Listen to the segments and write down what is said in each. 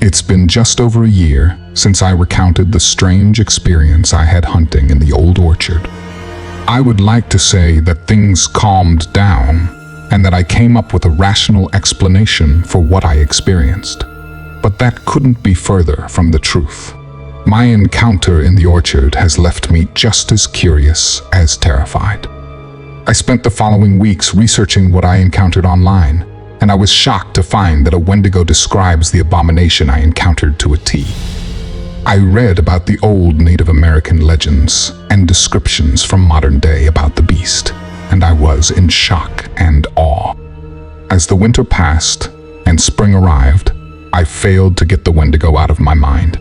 It's been just over a year since I recounted the strange experience I had hunting in the old orchard. I would like to say that things calmed down and that I came up with a rational explanation for what I experienced. But that couldn't be further from the truth. My encounter in the orchard has left me just as curious as terrified. I spent the following weeks researching what I encountered online, and I was shocked to find that a Wendigo describes the abomination I encountered to a T. I read about the old Native American legends and descriptions from modern day about the beast, and I was in shock and awe. As the winter passed and spring arrived, I failed to get the Wendigo out of my mind.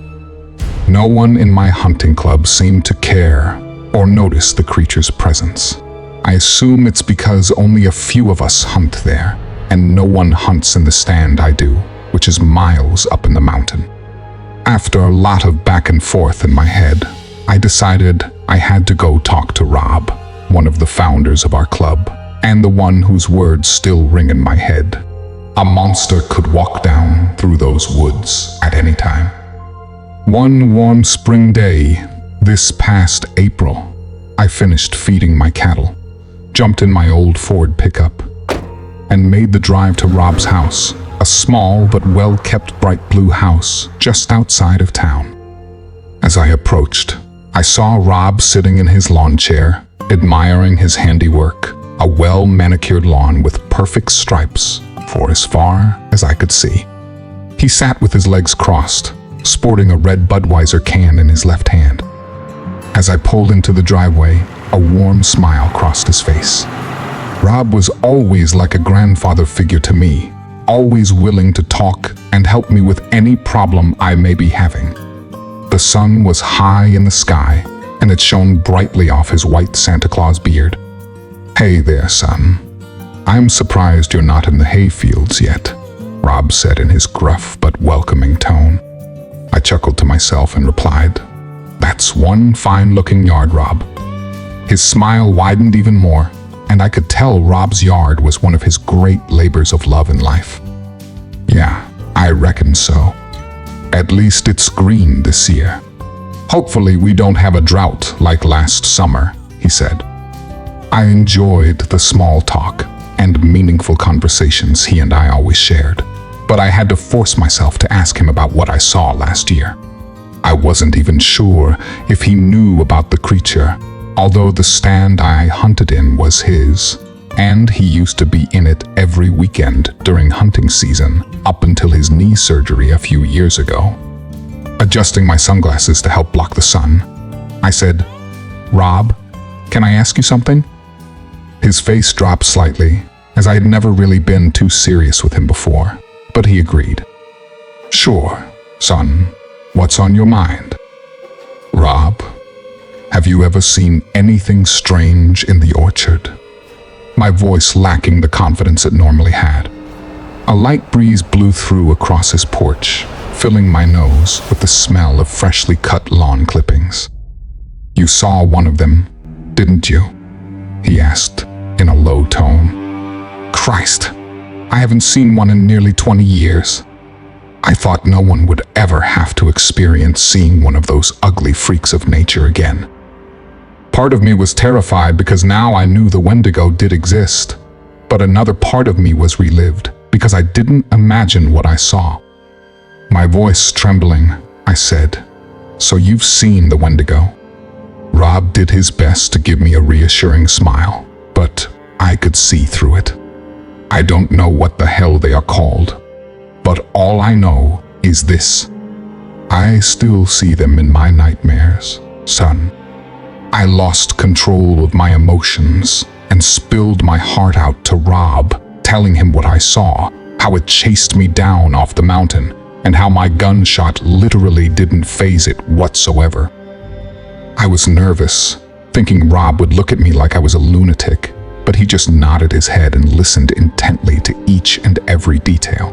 No one in my hunting club seemed to care or notice the creature's presence. I assume it's because only a few of us hunt there, and no one hunts in the stand I do, which is miles up in the mountain. After a lot of back and forth in my head, I decided I had to go talk to Rob, one of the founders of our club, and the one whose words still ring in my head. A monster could walk down through those woods at any time. One warm spring day, this past April, I finished feeding my cattle, jumped in my old Ford pickup, and made the drive to Rob's house, a small but well-kept bright blue house just outside of town. As I approached, I saw Rob sitting in his lawn chair, admiring his handiwork, a well-manicured lawn with perfect stripes for as far as I could see. He sat with his legs crossed, sporting a red Budweiser can in his left hand. As I pulled into the driveway, a warm smile crossed his face. Rob was always like a grandfather figure to me, always willing to talk and help me with any problem I may be having. The sun was high in the sky, and it shone brightly off his white Santa Claus beard. "Hey there, son. I'm surprised you're not in the hayfields yet," Rob said in his gruff but welcoming tone. I chuckled to myself and replied, "That's one fine-looking yard, Rob." His smile widened even more, and I could tell Rob's yard was one of his great labors of love in life. "Yeah, I reckon so. At least it's green this year. Hopefully we don't have a drought like last summer," he said. I enjoyed the small talk and meaningful conversations he and I always shared, but I had to force myself to ask him about what I saw last year. I wasn't even sure if he knew about the creature, although the stand I hunted in was his, and he used to be in it every weekend during hunting season up until his knee surgery a few years ago. Adjusting my sunglasses to help block the sun, I said, "Rob, can I ask you something?" His face dropped slightly, as I had never really been too serious with him before, but he agreed. "Sure, son. What's on your mind?" "Rob, have you ever seen anything strange in the orchard?" My voice lacking the confidence it normally had. A light breeze blew through across his porch, filling my nose with the smell of freshly cut lawn clippings. "You saw one of them, didn't you?" he asked in a low tone. "Christ, I haven't seen one in nearly 20 years. I thought no one would ever have to experience seeing one of those ugly freaks of nature again." Part of me was terrified because now I knew the Wendigo did exist, but another part of me was relived because I didn't imagine what I saw. My voice trembling, I said, "So you've seen the Wendigo?" Rob did his best to give me a reassuring smile, but I could see through it. "I don't know what the hell they are called, but all I know is this. I still see them in my nightmares, son. I lost control of my emotions and spilled my heart out to Rob, telling him what I saw, how it chased me down off the mountain, and how my gunshot literally didn't faze it whatsoever. I was nervous, thinking Rob would look at me like I was a lunatic, but he just nodded his head and listened intently to each and every detail.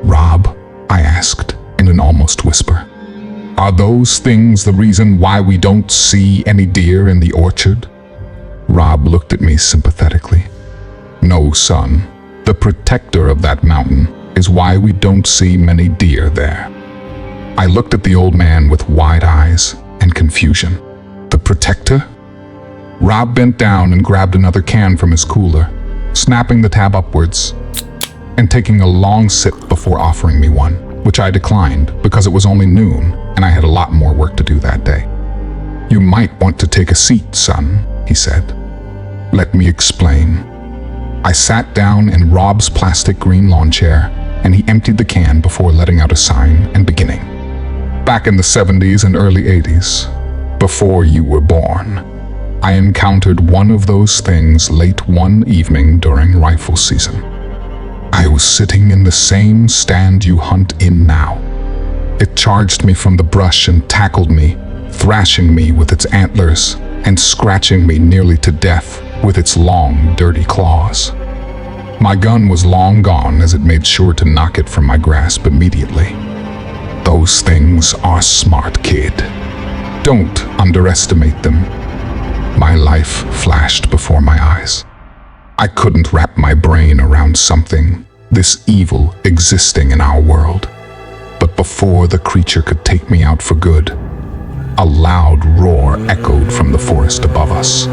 "Rob," I asked in an almost whisper, "are those things the reason why we don't see any deer in the orchard?" Rob looked at me sympathetically. "No, son. The protector of that mountain is why we don't see many deer there. I looked at the old man with wide eyes and confusion. The protector? Rob bent down and grabbed another can from his cooler, snapping the tab upwards and taking a long sip before offering me one, which I declined because it was only noon and I had a lot more work to do that day. "You might want to take a seat, son," he said. "Let me explain." I sat down in Rob's plastic green lawn chair and he emptied the can before letting out a sign and beginning. "Back in the 70s and early 80s, before you were born, I encountered one of those things late one evening during rifle season. I was sitting in the same stand you hunt in now. It charged me from the brush and tackled me, thrashing me with its antlers and scratching me nearly to death with its long, dirty claws. My gun was long gone as it made sure to knock it from my grasp immediately. Those things are smart, kid. Don't underestimate them." My life flashed before my eyes. I couldn't wrap my brain around something this evil existing in our world. But before the creature could take me out for good, a loud roar echoed from the forest above us.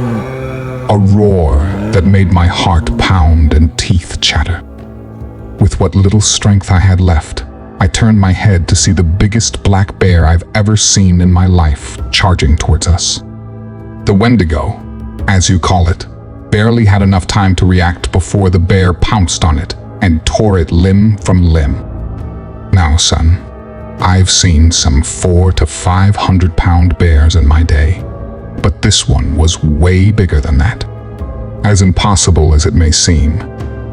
A roar that made my heart pound and teeth chatter. With what little strength I had left, I turned my head to see the biggest black bear I've ever seen in my life charging towards us. The Wendigo, as you call it, barely had enough time to react before the bear pounced on it and tore it limb from limb. Now, son, I've seen some 400 to 500 pound bears in my day, but this one was way bigger than that. As impossible as it may seem,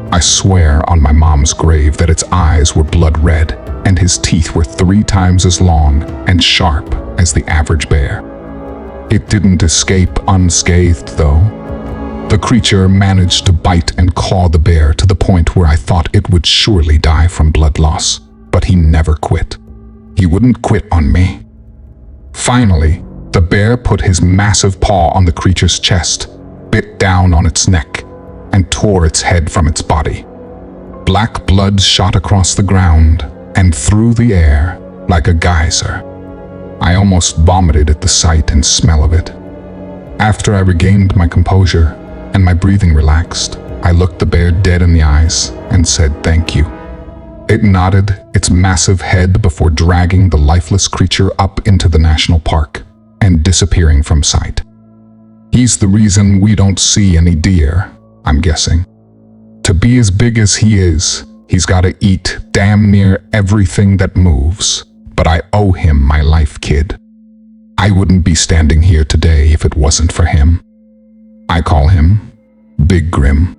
I swear on my mom's grave that its eyes were blood red and his teeth were 3 times as long and sharp as the average bear. It didn't escape unscathed, though. The creature managed to bite and claw the bear to the point where I thought it would surely die from blood loss, but he never quit. He wouldn't quit on me. Finally, the bear put his massive paw on the creature's chest, bit down on its neck, and tore its head from its body. Black blood shot across the ground and through the air like a geyser. I almost vomited at the sight and smell of it. After I regained my composure and my breathing relaxed, I looked the bear dead in the eyes and said thank you. It nodded its massive head before dragging the lifeless creature up into the national park and disappearing from sight. He's the reason we don't see any deer, I'm guessing. To be as big as he is, he's got to eat damn near everything that moves. But I owe him my life, kid. I wouldn't be standing here today if it wasn't for him. I call him Big Grim.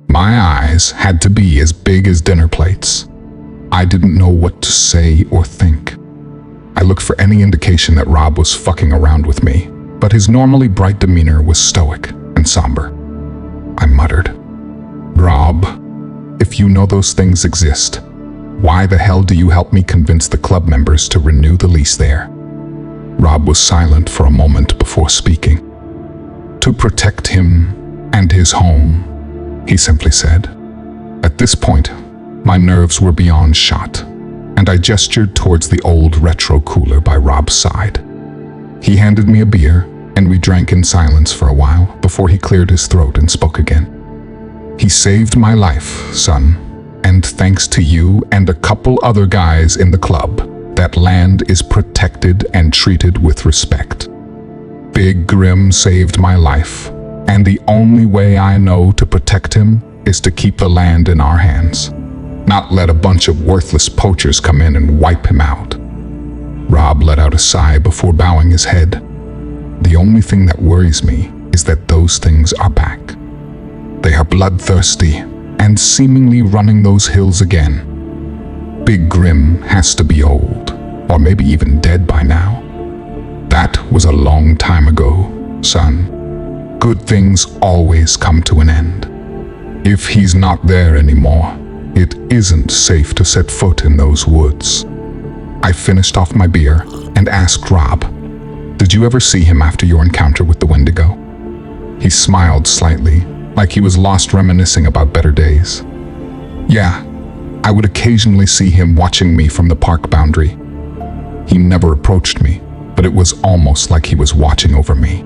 My eyes had to be as big as dinner plates. I didn't know what to say or think. I looked for any indication that Rob was fucking around with me, but his normally bright demeanor was stoic and somber. I muttered, "Rob, if you know those things exist, why the hell do you help me convince the club members to renew the lease there?" Rob was silent for a moment before speaking. "To protect him and his home," he simply said. At this point, my nerves were beyond shot, and I gestured towards the old retro cooler by Rob's side. He handed me a beer, and we drank in silence for a while before he cleared his throat and spoke again. "He saved my life, son. And thanks to you and a couple other guys in the club, that land is protected and treated with respect. Big Grim saved my life, and the only way I know to protect him is to keep the land in our hands, not let a bunch of worthless poachers come in and wipe him out." Rob let out a sigh before bowing his head. "The only thing that worries me is that those things are back. They are bloodthirsty and seemingly running those hills again. Big Grim has to be old, or maybe even dead by now. That was a long time ago, son. Good things always come to an end. If he's not there anymore, it isn't safe to set foot in those woods." I finished off my beer and asked Rob, "Did you ever see him after your encounter with the Wendigo?" He smiled slightly, like he was lost reminiscing about better days. "Yeah, I would occasionally see him watching me from the park boundary. He never approached me, but it was almost like he was watching over me.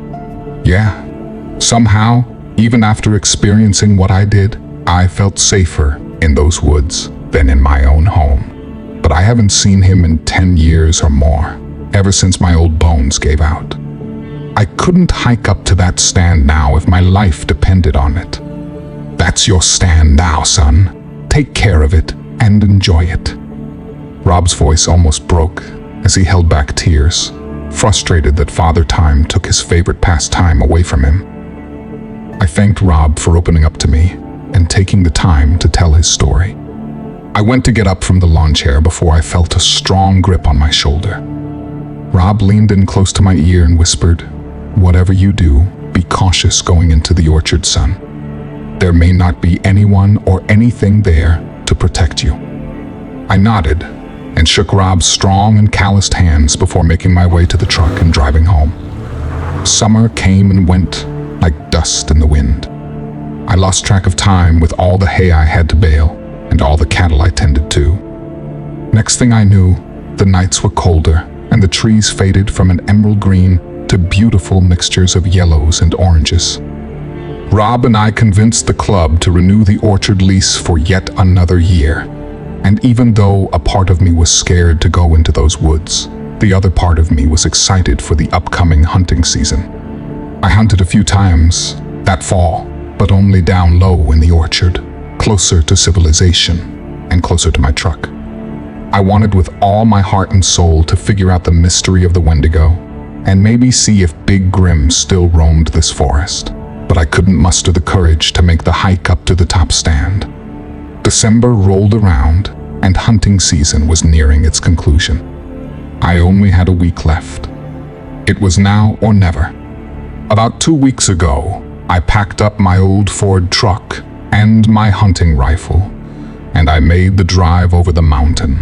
Yeah, somehow, even after experiencing what I did, I felt safer in those woods than in my own home. But I haven't seen him in 10 years or more, ever since my old bones gave out. I couldn't hike up to that stand now if my life depended on it. That's your stand now, son. Take care of it and enjoy it. Rob's voice almost broke as he held back tears, frustrated that Father Time took his favorite pastime away from him. I thanked Rob for opening up to me and taking the time to tell his story. I went to get up from the lawn chair before I felt a strong grip on my shoulder. Rob leaned in close to my ear and whispered, "Whatever you do, be cautious going into the orchard, son. There may not be anyone or anything there to protect you." I nodded and shook Rob's strong and calloused hands before making my way to the truck and driving home. Summer came and went like dust in the wind. I lost track of time with all the hay I had to bale and all the cattle I tended to. Next thing I knew, the nights were colder and the trees faded from an emerald green to beautiful mixtures of yellows and oranges. Rob and I convinced the club to renew the orchard lease for yet another year. And even though a part of me was scared to go into those woods, the other part of me was excited for the upcoming hunting season. I hunted a few times that fall, but only down low in the orchard, closer to civilization and closer to my truck. I wanted with all my heart and soul to figure out the mystery of the Wendigo and maybe see if Big Grim still roamed this forest. But I couldn't muster the courage to make the hike up to the top stand. December rolled around and hunting season was nearing its conclusion. I only had a week left. It was now or never. About 2 weeks ago, I packed up my old Ford truck and my hunting rifle, and I made the drive over the mountain,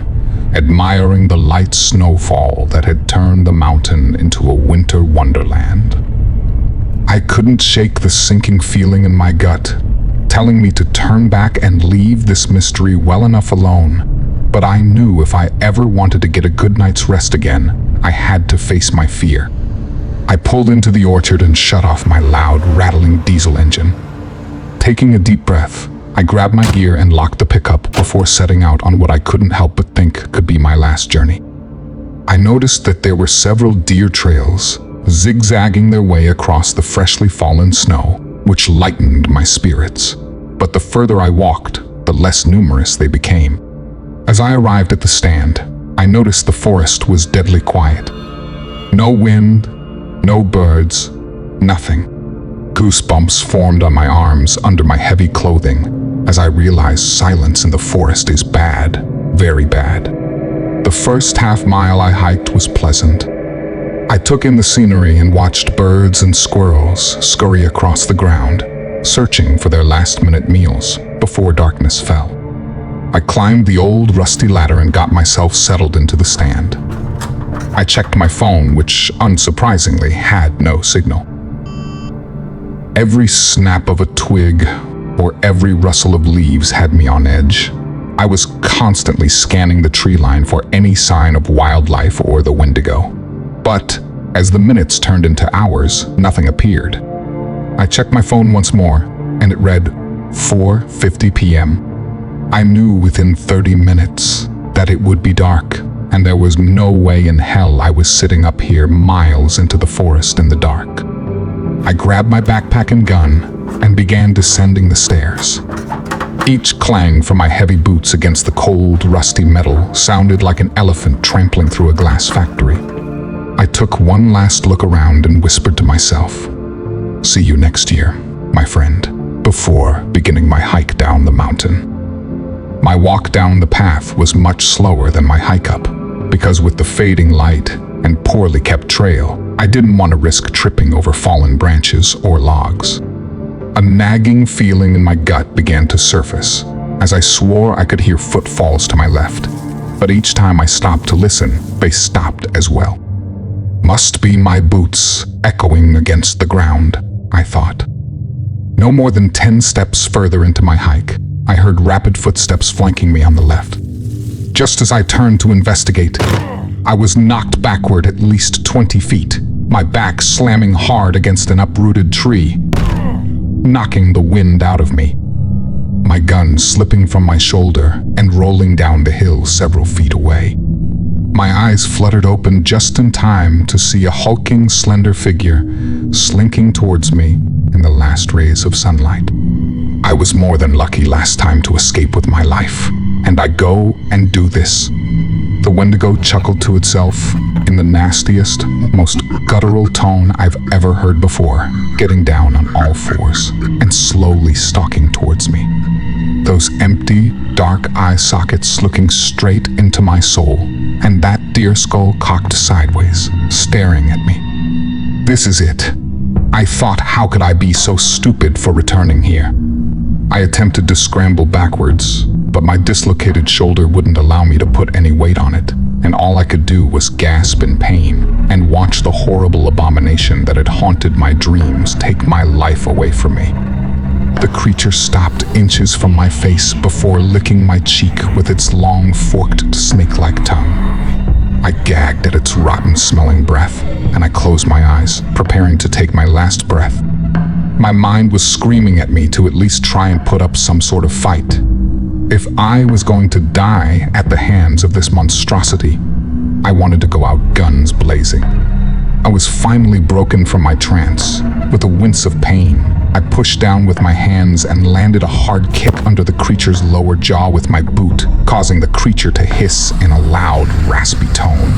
admiring the light snowfall that had turned the mountain into a winter wonderland. I couldn't shake the sinking feeling in my gut, telling me to turn back and leave this mystery well enough alone. But I knew if I ever wanted to get a good night's rest again, I had to face my fear. I pulled into the orchard and shut off my loud, rattling diesel engine. Taking a deep breath, I grabbed my gear and locked the pickup before setting out on what I couldn't help but think could be my last journey. I noticed that there were several deer trails zigzagging their way across the freshly fallen snow, which lightened my spirits. But the further I walked, the less numerous they became. As I arrived at the stand, I noticed the forest was deadly quiet. No wind, no birds, nothing. Goosebumps formed on my arms under my heavy clothing as I realized silence in the forest is bad, very bad. The first half mile I hiked was pleasant. I took in the scenery and watched birds and squirrels scurry across the ground, searching for their last-minute meals before darkness fell. I climbed the old rusty ladder and got myself settled into the stand. I checked my phone, which unsurprisingly had no signal. Every snap of a twig or every rustle of leaves had me on edge. I was constantly scanning the tree line for any sign of wildlife or the Wendigo. But as the minutes turned into hours, nothing appeared. I checked my phone once more, and it read 4:50 p.m. I knew within 30 minutes that it would be dark, and there was no way in hell I was sitting up here miles into the forest in the dark. I grabbed my backpack and gun and began descending the stairs. Each clang from my heavy boots against the cold, rusty metal sounded like an elephant trampling through a glass factory. I took one last look around and whispered to myself, "See you next year, my friend," before beginning my hike down the mountain. My walk down the path was much slower than my hike up, because with the fading light and poorly kept trail, I didn't want to risk tripping over fallen branches or logs. A nagging feeling in my gut began to surface, as I swore I could hear footfalls to my left, but each time I stopped to listen, they stopped as well. Must be my boots echoing against the ground, I thought. No more than 10 steps further into my hike, I heard rapid footsteps flanking me on the left. Just as I turned to investigate, I was knocked backward at least 20 feet, my back slamming hard against an uprooted tree, knocking the wind out of me. My gun slipping from my shoulder and rolling down the hill several feet away. My eyes fluttered open just in time to see a hulking, slender figure slinking towards me in the last rays of sunlight. I was more than lucky last time to escape with my life, and I go and do this. The Wendigo chuckled to itself in the nastiest, most guttural tone I've ever heard before, getting down on all fours and slowly stalking towards me. Those empty, dark eye sockets looking straight into my soul, and that deer skull cocked sideways, staring at me. This is it. I thought, how could I be so stupid for returning here? I attempted to scramble backwards, but my dislocated shoulder wouldn't allow me to put any weight on it, and all I could do was gasp in pain and watch the horrible abomination that had haunted my dreams take my life away from me. The creature stopped inches from my face before licking my cheek with its long, forked, snake-like tongue. I gagged at its rotten-smelling breath, and I closed my eyes, preparing to take my last breath. My mind was screaming at me to at least try and put up some sort of fight. If I was going to die at the hands of this monstrosity, I wanted to go out guns blazing. I was finally broken from my trance. With a wince of pain, I pushed down with my hands and landed a hard kick under the creature's lower jaw with my boot, causing the creature to hiss in a loud, raspy tone.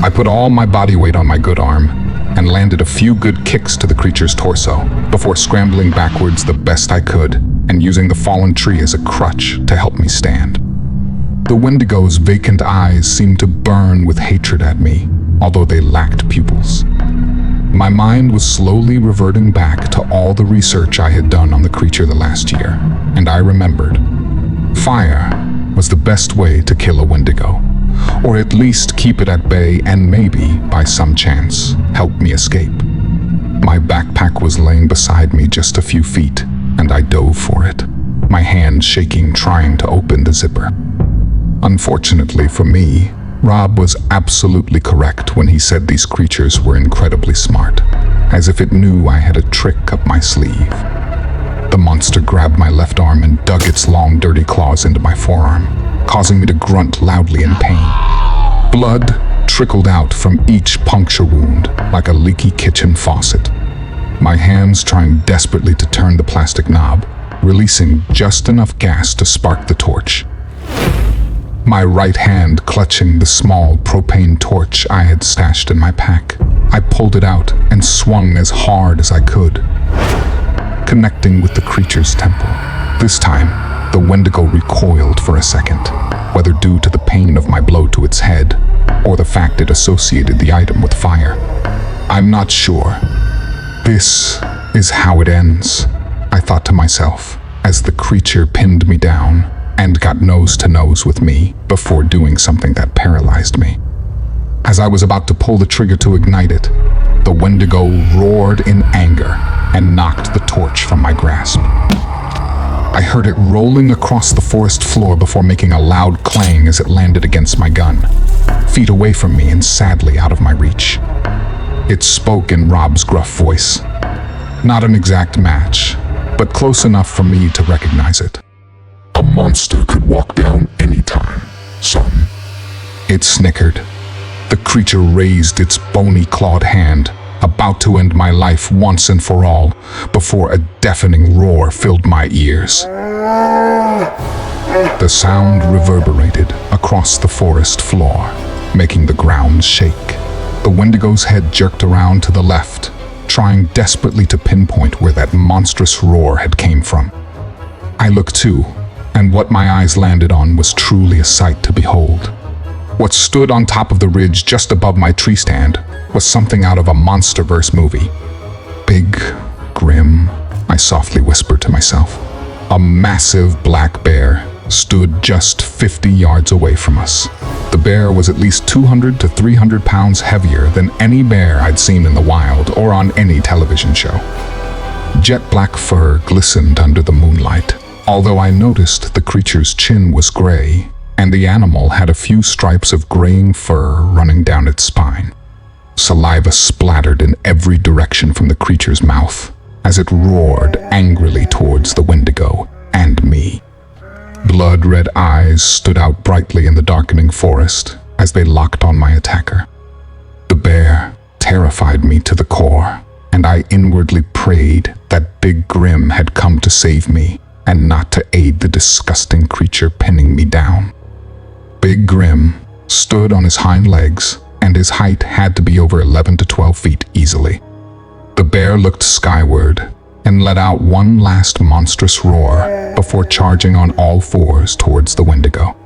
I put all my body weight on my good arm and landed a few good kicks to the creature's torso before scrambling backwards the best I could and using the fallen tree as a crutch to help me stand. The Wendigo's vacant eyes seemed to burn with hatred at me, although they lacked pupils. My mind was slowly reverting back to all the research I had done on the creature the last year, and I remembered. Fire was the best way to kill a Wendigo, or at least keep it at bay and maybe, by some chance, help me escape. My backpack was laying beside me just a few feet, and I dove for it, my hands shaking trying to open the zipper. Unfortunately for me, Rob was absolutely correct when he said these creatures were incredibly smart, as if it knew I had a trick up my sleeve. The monster grabbed my left arm and dug its long, dirty claws into my forearm, causing me to grunt loudly in pain. Blood trickled out from each puncture wound like a leaky kitchen faucet. My hands trying desperately to turn the plastic knob, releasing just enough gas to spark the torch. My right hand clutching the small propane torch I had stashed in my pack. I pulled it out and swung as hard as I could, connecting with the creature's temple. This time, the Wendigo recoiled for a second, whether due to the pain of my blow to its head or the fact it associated the item with fire. I'm not sure. This is how it ends, I thought to myself, as the creature pinned me down and got nose to nose with me before doing something that paralyzed me. As I was about to pull the trigger to ignite it, the Wendigo roared in anger and knocked the torch from my grasp. I heard it rolling across the forest floor before making a loud clang as it landed against my gun, feet away from me and sadly out of my reach. It spoke in Rob's gruff voice. Not an exact match, but close enough for me to recognize it. A monster could walk down anytime, son. It snickered. The creature raised its bony clawed hand, about to end my life once and for all, before a deafening roar filled my ears. The sound reverberated across the forest floor, making the ground shake. The Wendigo's head jerked around to the left, trying desperately to pinpoint where that monstrous roar had came from. I looked too, and what my eyes landed on was truly a sight to behold. What stood on top of the ridge just above my tree stand was something out of a Monsterverse movie. Big, grim, I softly whispered to myself. A massive black bear stood just 50 yards away from us. The bear was at least 200 to 300 pounds heavier than any bear I'd seen in the wild or on any television show. Jet black fur glistened under the moonlight. Although I noticed the creature's chin was gray, and the animal had a few stripes of graying fur running down its spine. Saliva splattered in every direction from the creature's mouth as it roared angrily towards the Wendigo and me. Blood-red eyes stood out brightly in the darkening forest as they locked on my attacker. The bear terrified me to the core, and I inwardly prayed that Big Grim had come to save me and not to aid the disgusting creature pinning me down. Big Grim stood on his hind legs, and his height had to be over 11 to 12 feet easily. The bear looked skyward and let out one last monstrous roar before charging on all fours towards the Wendigo.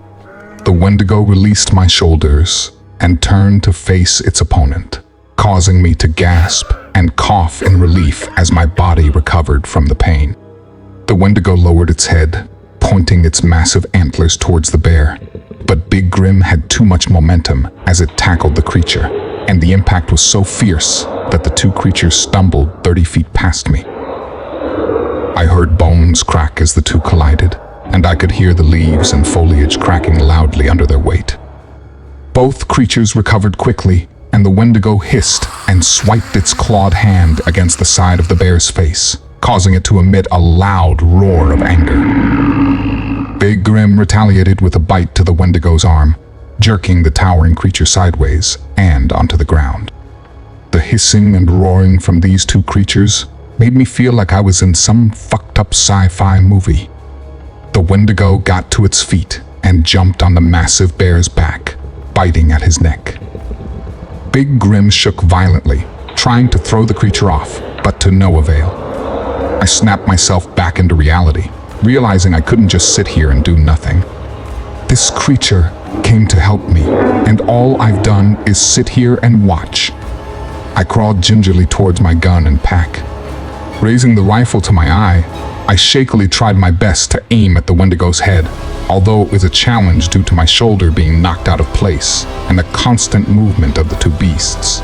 The Wendigo released my shoulders and turned to face its opponent, causing me to gasp and cough in relief as my body recovered from the pain. The Wendigo lowered its head, pointing its massive antlers towards the bear, but Big Grim had too much momentum as it tackled the creature, and the impact was so fierce that the two creatures stumbled 30 feet past me. I heard bones crack as the two collided, and I could hear the leaves and foliage cracking loudly under their weight. Both creatures recovered quickly, and the Wendigo hissed and swiped its clawed hand against the side of the bear's face, causing it to emit a loud roar of anger. Big Grim retaliated with a bite to the Wendigo's arm, jerking the towering creature sideways and onto the ground. The hissing and roaring from these two creatures made me feel like I was in some fucked up sci-fi movie. The Wendigo got to its feet and jumped on the massive bear's back, biting at his neck. Big Grim shook violently, trying to throw the creature off, but to no avail. I snapped myself back into reality, realizing I couldn't just sit here and do nothing. This creature came to help me, and all I've done is sit here and watch. I crawled gingerly towards my gun and pack. Raising the rifle to my eye, I shakily tried my best to aim at the Wendigo's head, although it was a challenge due to my shoulder being knocked out of place and the constant movement of the two beasts.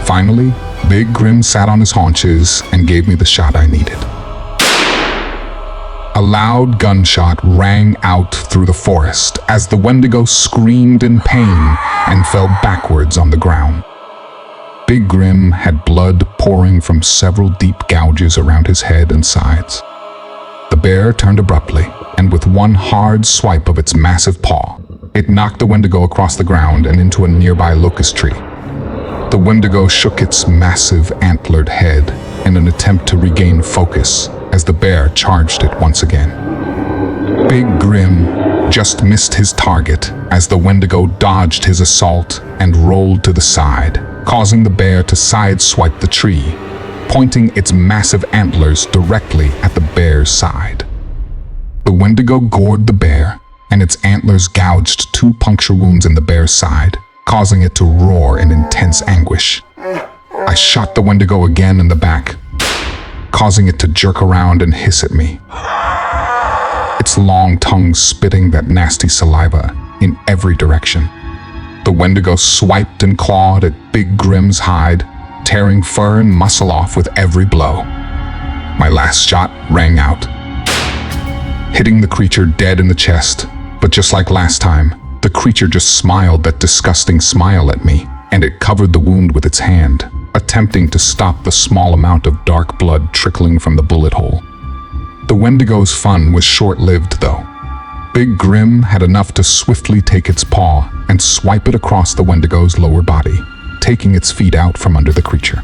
Finally, Big Grim sat on his haunches and gave me the shot I needed. A loud gunshot rang out through the forest as the Wendigo screamed in pain and fell backwards on the ground. Big Grim had blood pouring from several deep gouges around his head and sides. The bear turned abruptly, and with one hard swipe of its massive paw, it knocked the Wendigo across the ground and into a nearby locust tree. The Wendigo shook its massive antlered head in an attempt to regain focus as the bear charged it once again. Big Grim just missed his target as the Wendigo dodged his assault and rolled to the side, causing the bear to sideswipe the tree, pointing its massive antlers directly at the bear's side. The Wendigo gored the bear, and its antlers gouged 2 puncture wounds in the bear's side, causing it to roar in intense anguish. I shot the Wendigo again in the back, causing it to jerk around and hiss at me, its long tongue spitting that nasty saliva in every direction. The Wendigo swiped and clawed at Big Grim's hide, tearing fur and muscle off with every blow. My last shot rang out, hitting the creature dead in the chest, but just like last time, the creature just smiled that disgusting smile at me, and it covered the wound with its hand, attempting to stop the small amount of dark blood trickling from the bullet hole. The Wendigo's fun was short-lived though. Big Grim had enough to swiftly take its paw and swipe it across the Wendigo's lower body, taking its feet out from under the creature.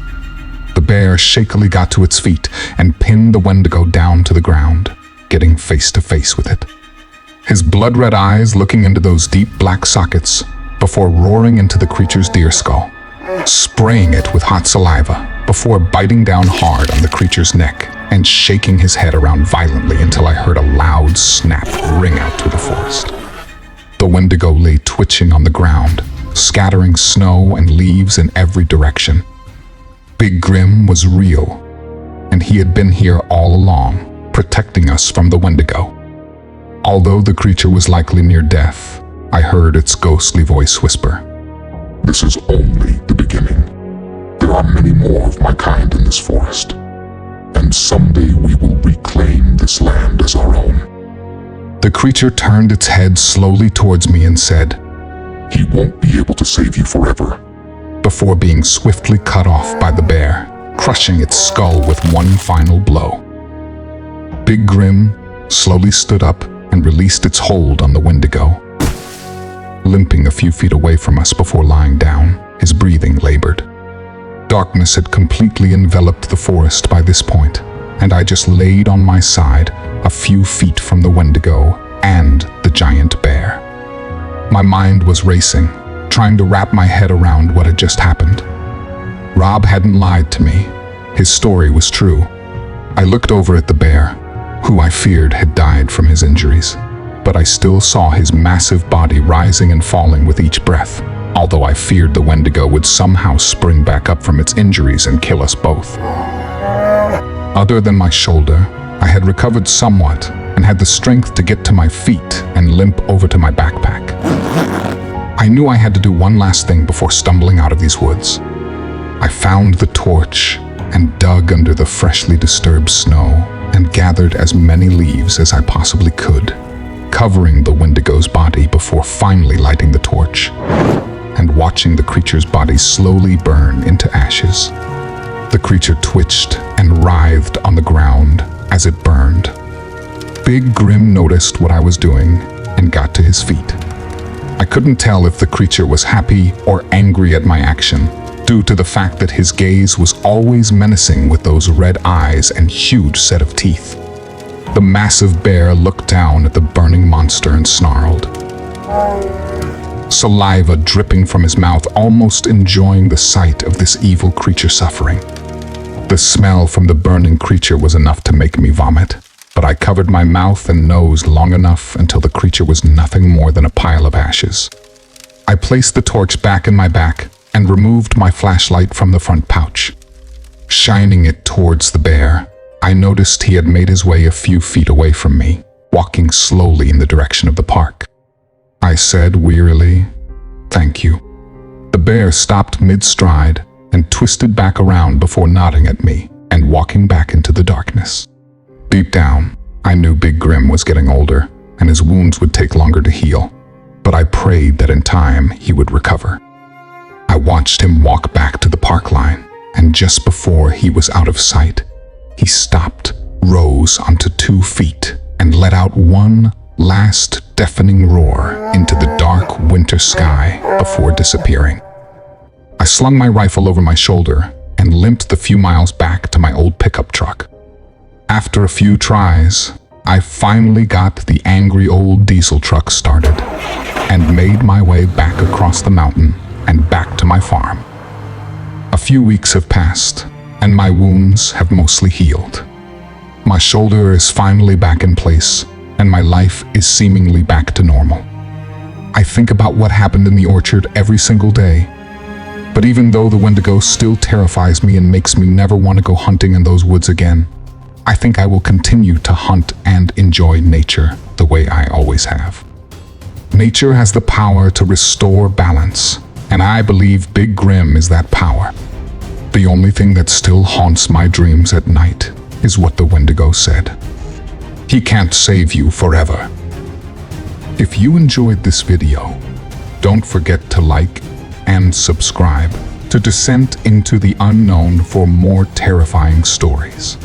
The bear shakily got to its feet and pinned the Wendigo down to the ground, getting face to face with it. His blood-red eyes looking into those deep black sockets before roaring into the creature's deer skull, spraying it with hot saliva before biting down hard on the creature's neck and shaking his head around violently until I heard a loud snap ring out through the forest. The Wendigo lay twitching on the ground, scattering snow and leaves in every direction. Big Grim was real, and he had been here all along, protecting us from the Wendigo. Although the creature was likely near death, I heard its ghostly voice whisper, This is only the beginning. There are many more of my kind in this forest, and someday we will reclaim this land as our own. The creature turned its head slowly towards me and said, "He won't be able to save you forever." before being swiftly cut off by the bear, crushing its skull with one final blow. Big Grim slowly stood up and released its hold on the Wendigo, limping a few feet away from us before lying down, his breathing labored. Darkness had completely enveloped the forest by this point, and I just laid on my side a few feet from the Wendigo and the giant bear. My mind was racing, trying to wrap my head around what had just happened. Rob hadn't lied to me. His story was true. I looked over at the bear, who I feared had died from his injuries, but I still saw his massive body rising and falling with each breath, although I feared the Wendigo would somehow spring back up from its injuries and kill us both. Other than my shoulder, I had recovered somewhat and had the strength to get to my feet and limp over to my backpack. I knew I had to do one last thing before stumbling out of these woods. I found the torch and dug under the freshly disturbed snow and gathered as many leaves as I possibly could, covering the Wendigo's body before finally lighting the torch and watching the creature's body slowly burn into ashes. The creature twitched and writhed on the ground as it burned. Big Grim noticed what I was doing and got to his feet. I couldn't tell if the creature was happy or angry at my action, due to the fact that his gaze was always menacing with those red eyes and huge set of teeth. The massive bear looked down at the burning monster and snarled, saliva dripping from his mouth, almost enjoying the sight of this evil creature suffering. The smell from the burning creature was enough to make me vomit, but I covered my mouth and nose long enough until the creature was nothing more than a pile of ashes. I placed the torch back in my back and removed my flashlight from the front pouch. Shining it towards the bear, I noticed he had made his way a few feet away from me, walking slowly in the direction of the park. I said wearily, "Thank you." The bear stopped mid-stride and twisted back around before nodding at me and walking back into the darkness. Deep down, I knew Big Grim was getting older and his wounds would take longer to heal, but I prayed that in time he would recover. I watched him walk back to the park line, and just before he was out of sight, he stopped, rose onto 2 feet, and let out one last deafening roar into the dark winter sky before disappearing. I slung my rifle over my shoulder and limped the few miles back to my old pickup truck. After a few tries, I finally got the angry old diesel truck started and made my way back across the mountain and back to my farm. A few weeks have passed, and my wounds have mostly healed. My shoulder is finally back in place, and my life is seemingly back to normal. I think about what happened in the orchard every single day, but even though the Wendigo still terrifies me and makes me never want to go hunting in those woods again, I think I will continue to hunt and enjoy nature the way I always have. Nature has the power to restore balance, and I believe Big Grim is that power. The only thing that still haunts my dreams at night is what the Wendigo said. He can't save you forever. If you enjoyed this video, don't forget to like and subscribe to Descent into the Unknown for more terrifying stories.